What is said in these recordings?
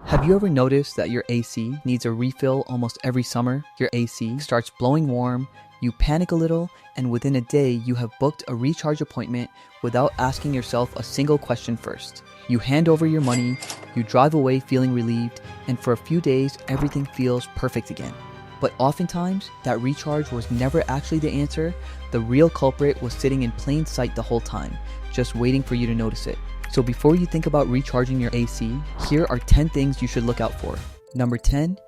Have you ever noticed that your AC needs a refill almost every summer? Your AC starts blowing warm, you panic a little, and within a day you have booked a recharge appointment without asking yourself a single question first. You hand over your money, you drive away feeling relieved, and for a few days everything feels perfect again. But oftentimes, that recharge was never actually the answer. The real culprit was sitting in plain sight the whole time, just waiting for you to notice it. So before you think about recharging your AC, here are 10 things you should look out for. Number 10,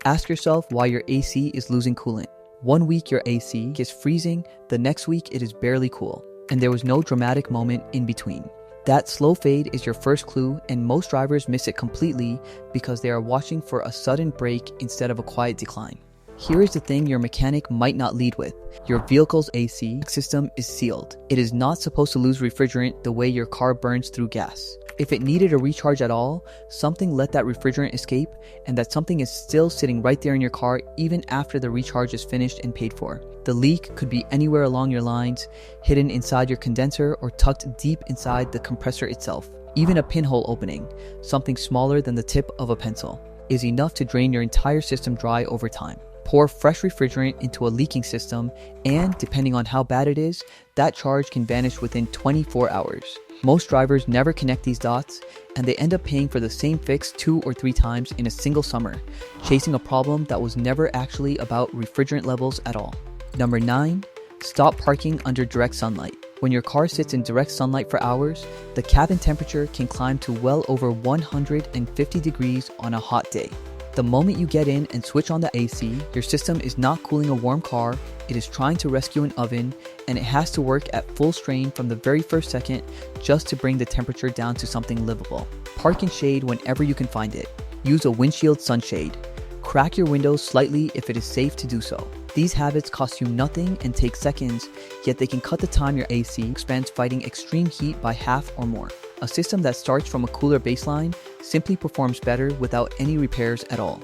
ask yourself why your AC is losing coolant. One week your AC is freezing, the next week it is barely cool, and there was no dramatic moment in between. That slow fade is your first clue, and most drivers miss it completely because they are watching for a sudden break instead of a quiet decline. Here is the thing your mechanic might not lead with. Your vehicle's AC system is sealed. It is not supposed to lose refrigerant the way your car burns through gas. If it needed a recharge at all, something let that refrigerant escape, and that something is still sitting right there in your car even after the recharge is finished and paid for. The leak could be anywhere along your lines, hidden inside your condenser, or tucked deep inside the compressor itself. Even a pinhole opening, something smaller than the tip of a pencil, is enough to drain your entire system dry over time. Pour fresh refrigerant into a leaking system, and depending on how bad it is, that charge can vanish within 24 hours. Most drivers never connect these dots, and they end up paying for the same fix 2 or 3 times in a single summer, chasing a problem that was never actually about refrigerant levels at all. Number 9, stop parking under direct sunlight. When your car sits in direct sunlight for hours, the cabin temperature can climb to well over 150 degrees on a hot day. The moment you get in and switch on the AC, your system is not cooling a warm car, it is trying to rescue an oven, and it has to work at full strain from the very first second just to bring the temperature down to something livable. Park in shade whenever you can find it. Use a windshield sunshade. Crack your windows slightly if it is safe to do so. These habits cost you nothing and take seconds, yet they can cut the time your AC spends fighting extreme heat by half or more. A system that starts from a cooler baseline simply performs better without any repairs at all.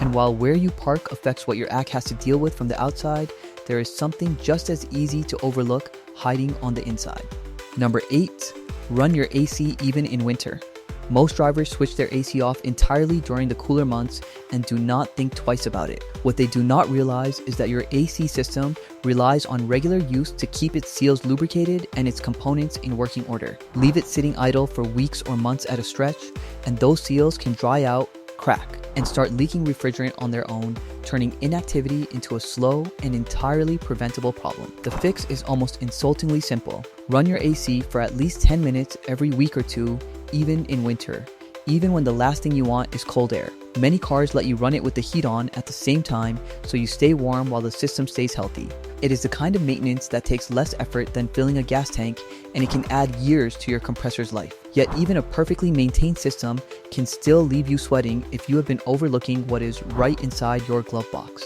And while where you park affects what your AC has to deal with from the outside, there is something just as easy to overlook hiding on the inside. Number 8, run your AC even in winter. Most drivers switch their AC off entirely during the cooler months and do not think twice about it. What they do not realize is that your AC system relies on regular use to keep its seals lubricated and its components in working order. Leave it sitting idle for weeks or months at a stretch, and those seals can dry out, crack, and start leaking refrigerant on their own, turning inactivity into a slow and entirely preventable problem. The fix is almost insultingly simple. Run your AC for at least 10 minutes every week or two, even in winter, even when the last thing you want is cold air. Many cars let you run it with the heat on at the same time so you stay warm while the system stays healthy. It is the kind of maintenance that takes less effort than filling a gas tank, and it can add years to your compressor's life. Yet even a perfectly maintained system can still leave you sweating if you have been overlooking what is right inside your glove box.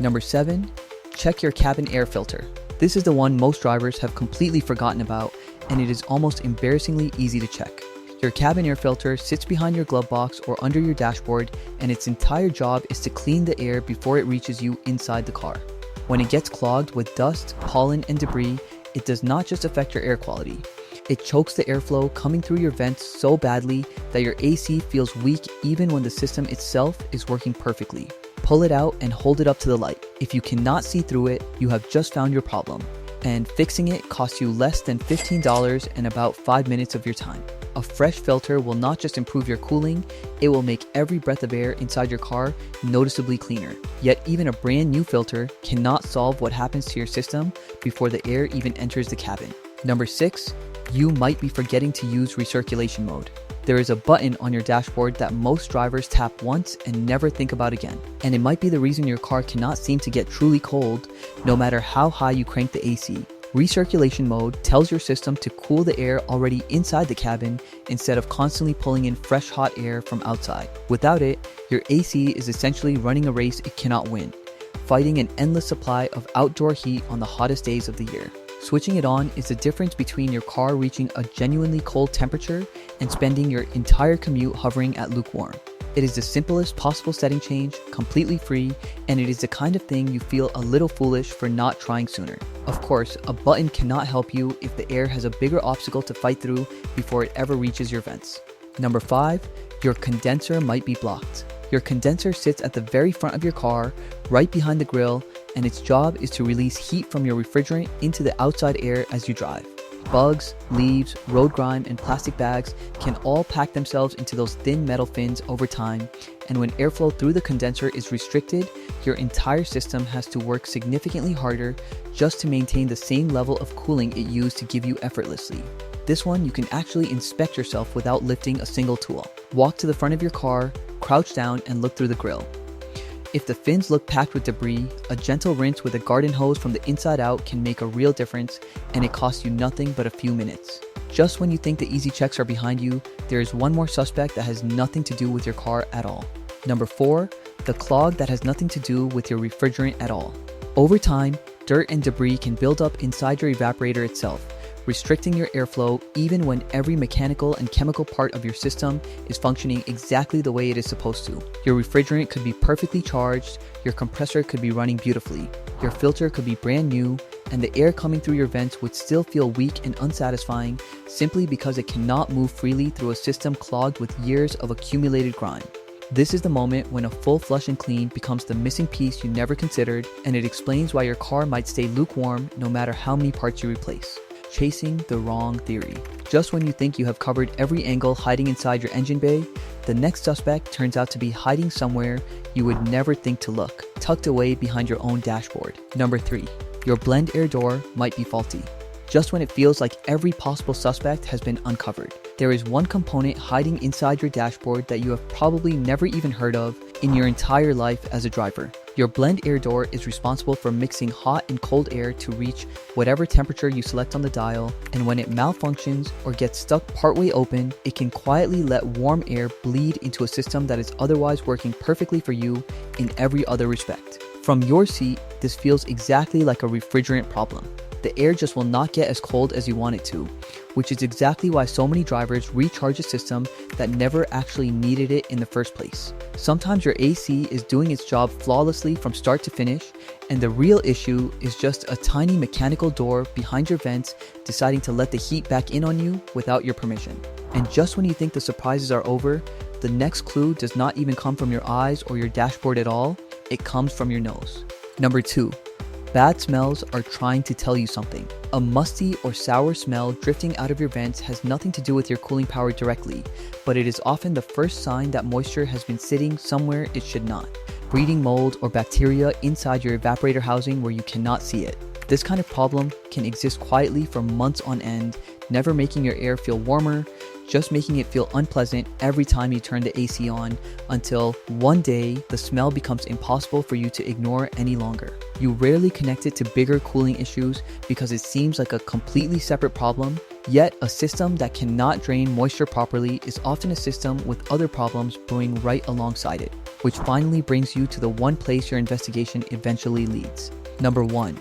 Number 7, check your cabin air filter. This is the one most drivers have completely forgotten about, and it is almost embarrassingly easy to check. Your cabin air filter sits behind your glove box or under your dashboard, and its entire job is to clean the air before it reaches you inside the car. When it gets clogged with dust, pollen, and debris, it does not just affect your air quality. It chokes the airflow coming through your vents so badly that your AC feels weak even when the system itself is working perfectly. Pull it out and hold it up to the light. If you cannot see through it, you have just found your problem, and fixing it costs you less than $15 and about 5 minutes of your time. A fresh filter will not just improve your cooling, it will make every breath of air inside your car noticeably cleaner. Yet even a brand new filter cannot solve what happens to your system before the air even enters the cabin. Number 6, you might be forgetting to use recirculation mode. There is a button on your dashboard that most drivers tap once and never think about again. And it might be the reason your car cannot seem to get truly cold, no matter how high you crank the AC. Recirculation mode tells your system to cool the air already inside the cabin instead of constantly pulling in fresh hot air from outside. Without it, your AC is essentially running a race it cannot win, fighting an endless supply of outdoor heat on the hottest days of the year. Switching it on is the difference between your car reaching a genuinely cold temperature and spending your entire commute hovering at lukewarm. It is the simplest possible setting change, completely free, and it is the kind of thing you feel a little foolish for not trying sooner. Of course, a button cannot help you if the air has a bigger obstacle to fight through before it ever reaches your vents. Number 5, Your condenser might be blocked. Your condenser sits at the very front of your car, right behind the grille, and its job is to release heat from your refrigerant into the outside air as you drive. Bugs, leaves, road grime, and plastic bags can all pack themselves into those thin metal fins over time, and when airflow through the condenser is restricted, your entire system has to work significantly harder just to maintain the same level of cooling it used to give you effortlessly. This one, you can actually inspect yourself without lifting a single tool. Walk to the front of your car, crouch down, and look through the grille. If the fins look packed with debris, a gentle rinse with a garden hose from the inside out can make a real difference, and it costs you nothing but a few minutes. Just when you think the easy checks are behind you, there is one more suspect that has nothing to do with your car at all. Number 4, the clog that has nothing to do with your refrigerant at all. Over time, dirt and debris can build up inside your evaporator itself, restricting your airflow even when every mechanical and chemical part of your system is functioning exactly the way it is supposed to. Your refrigerant could be perfectly charged, your compressor could be running beautifully, your filter could be brand new, and the air coming through your vents would still feel weak and unsatisfying simply because it cannot move freely through a system clogged with years of accumulated grime. This is the moment when a full flush and clean becomes the missing piece you never considered, and it explains why your car might stay lukewarm no matter how many parts you replace. Chasing the wrong theory. Just when you think you have covered every angle hiding inside your engine bay, the next suspect turns out to be hiding somewhere you would never think to look, tucked away behind your own dashboard. Number 3, your blend air door might be faulty. Just when it feels like every possible suspect has been uncovered, there is one component hiding inside your dashboard that you have probably never even heard of in your entire life as a driver. Your blend air door is responsible for mixing hot and cold air to reach whatever temperature you select on the dial, and when it malfunctions or gets stuck partway open, it can quietly let warm air bleed into a system that is otherwise working perfectly for you in every other respect. From your seat, this feels exactly like a refrigerant problem. The air just will not get as cold as you want it to, which is exactly why so many drivers recharge a system that never actually needed it in the first place. Sometimes your AC is doing its job flawlessly from start to finish, and the real issue is just a tiny mechanical door behind your vents deciding to let the heat back in on you without your permission. And just when you think the surprises are over, the next clue does not even come from your eyes or your dashboard at all, it comes from your nose. Number 2. Bad smells are trying to tell you something. A musty or sour smell drifting out of your vents has nothing to do with your cooling power directly, but it is often the first sign that moisture has been sitting somewhere it should not, breeding mold or bacteria inside your evaporator housing where you cannot see it. This kind of problem can exist quietly for months on end, never making your air feel warmer, just making it feel unpleasant every time you turn the AC on, until one day the smell becomes impossible for you to ignore any longer. You rarely connect it to bigger cooling issues because it seems like a completely separate problem, yet a system that cannot drain moisture properly is often a system with other problems brewing right alongside it, which finally brings you to the one place your investigation eventually leads. Number 1.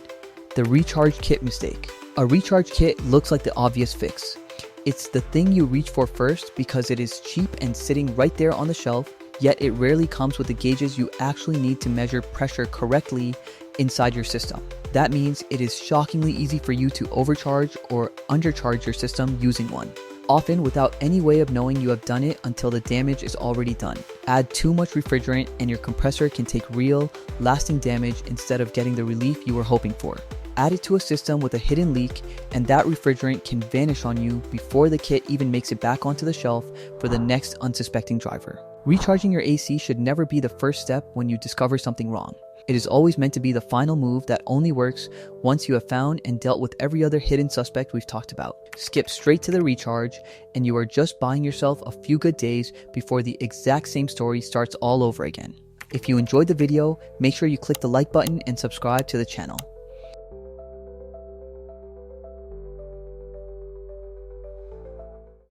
The recharge kit mistake. A recharge kit looks like the obvious fix. It's the thing you reach for first because it is cheap and sitting right there on the shelf, yet it rarely comes with the gauges you actually need to measure pressure correctly inside your system. That means it is shockingly easy for you to overcharge or undercharge your system using one, often without any way of knowing you have done it until the damage is already done. Add too much refrigerant and your compressor can take real, lasting damage instead of getting the relief you were hoping for. Add it to a system with a hidden leak, and that refrigerant can vanish on you before the kit even makes it back onto the shelf for the next unsuspecting driver. Recharging your AC should never be the first step when you discover something wrong. It is always meant to be the final move that only works once you have found and dealt with every other hidden suspect we've talked about. Skip straight to the recharge, and you are just buying yourself a few good days before the exact same story starts all over again. If you enjoyed the video, make sure you click the like button and subscribe to the channel.